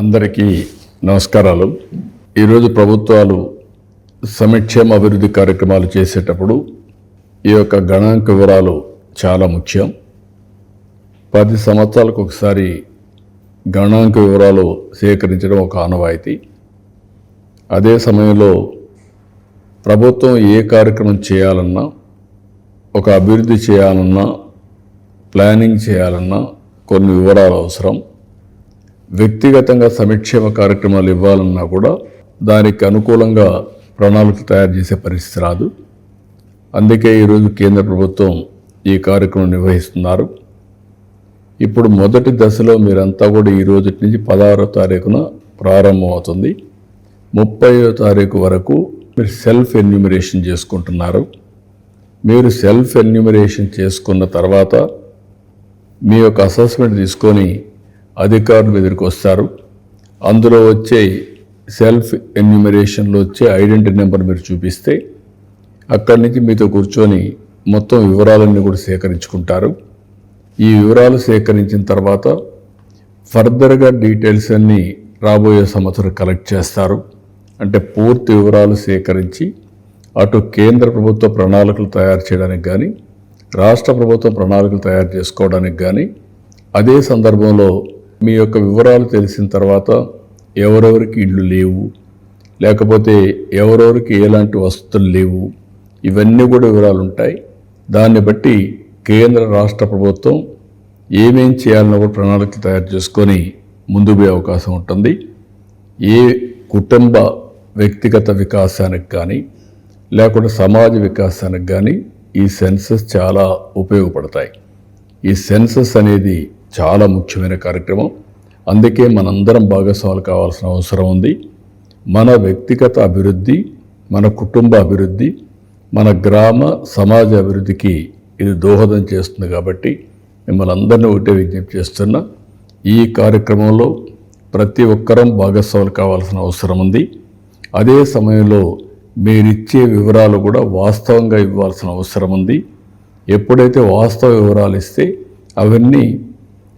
అందరికీ నమస్కారాలు. ఈరోజు ప్రభుత్వాలు సంక్షేమ అభివృద్ధి కార్యక్రమాలు చేసేటప్పుడు ఈ యొక్క గణాంక వివరాలు చాలా ముఖ్యం. 10 సంవత్సరాలకు ఒకసారి గణాంక వివరాలు సేకరించడం ఒక ఆనవాయితీ. అదే సమయంలో ప్రభుత్వం ఏ కార్యక్రమం చేయాలన్నా, ఒక అభివృద్ధి చేయాలన్నా, ప్లానింగ్ చేయాలన్నా కొన్ని వివరాలు అవసరం. వ్యక్తిగతంగా సంక్షేమ కార్యక్రమాలు ఇవ్వాలన్నా కూడా దానికి అనుకూలంగా ప్రణాళికలు తయారు చేసే పరిస్థితి రాదు. అందుకే ఈరోజు కేంద్ర ప్రభుత్వం ఈ కార్యక్రమం నిర్వహిస్తున్నారు. ఇప్పుడు మొదటి దశలో మీరంతా కూడా ఈ రోజు నుంచి 16వ తారీఖున ప్రారంభమవుతుంది. 30వ తారీఖు వరకు మీరు సెల్ఫ్ ఎన్యూమరేషన్ చేసుకుంటున్నారు. మీరు సెల్ఫ్ ఎన్యూమరేషన్ చేసుకున్న తర్వాత మీ యొక్క అసెస్మెంట్ తీసుకొని అధికారులు ఎదురుకు వస్తారు. అందులో వచ్చే సెల్ఫ్ ఎన్యూమరేషన్లో వచ్చే ఐడెంటిటీ నెంబర్ మీరు చూపిస్తే అక్కడి నుంచి మీతో కూర్చొని మొత్తం వివరాలన్నీ కూడా సేకరించుకుంటారు. ఈ వివరాలు సేకరించిన తర్వాత ఫర్దర్గా డీటెయిల్స్ అన్నీ రాబోయే సంవత్సరం కలెక్ట్ చేస్తారు. అంటే పూర్తి వివరాలు సేకరించి అటు కేంద్ర ప్రభుత్వ ప్రణాళికలు తయారు చేయడానికి కానీ, రాష్ట్ర ప్రభుత్వ ప్రణాళికలు తయారు చేసుకోవడానికి కానీ, అదే సందర్భంలో మీ యొక్క వివరాలు తెలిసిన తర్వాత ఎవరెవరికి ఇళ్ళు లేవు, లేకపోతే ఎవరెవరికి ఎలాంటి వసతులు లేవు, ఇవన్నీ కూడా వివరాలు ఉంటాయి. దాన్ని బట్టి కేంద్ర రాష్ట్ర ప్రభుత్వం ఏమేం చేయాలన్న కూడా ప్రణాళికలు తయారు చేసుకొని ముందుకు పోయే అవకాశం ఉంటుంది. ఏ కుటుంబ వ్యక్తిగత వికాసానికి కానీ, లేకుంటే సమాజ వికాసానికి కానీ ఈ సెన్సస్ చాలా ఉపయోగపడతాయి. ఈ సెన్సస్ అనేది చాలా ముఖ్యమైన కార్యక్రమం. అందుకే మనందరం భాగస్వాములు కావాల్సిన అవసరం ఉంది. మన వ్యక్తిగత అభివృద్ధి, మన కుటుంబ అభివృద్ధి, మన గ్రామ సమాజ అభివృద్ధికి ఇది దోహదం చేస్తుంది. కాబట్టి మిమ్మల్ని అందరినీ ఒకటే విజ్ఞప్తి చేస్తున్నా, ఈ కార్యక్రమంలో ప్రతి ఒక్కరం భాగస్వాములు కావాల్సిన అవసరం ఉంది. అదే సమయంలో మీరిచ్చే వివరాలు కూడా వాస్తవంగా ఇవ్వాల్సిన అవసరం ఉంది. ఎప్పుడైతే వాస్తవ వివరాలు ఇస్తే అవన్నీ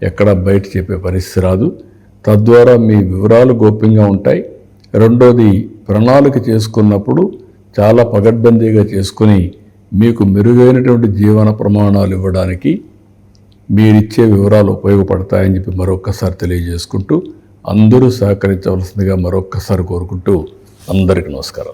ఎక్కడ బయట చెప్పే పరిస్థితి రాదు. తద్వారా మీ వివరాలు గోప్యంగా ఉంటాయి. రెండోది, ప్రణాళిక చేసుకున్నప్పుడు చాలా పకడ్బందీగా చేసుకుని మీకు మెరుగైనటువంటి జీవన ప్రమాణాలు ఇవ్వడానికి మీరిచ్చే వివరాలు ఉపయోగపడతాయని చెప్పి మరొక్కసారి తెలియజేసుకుంటూ అందరూ సహకరించవలసిందిగా మరొక్కసారి కోరుకుంటూ అందరికీ నమస్కారం.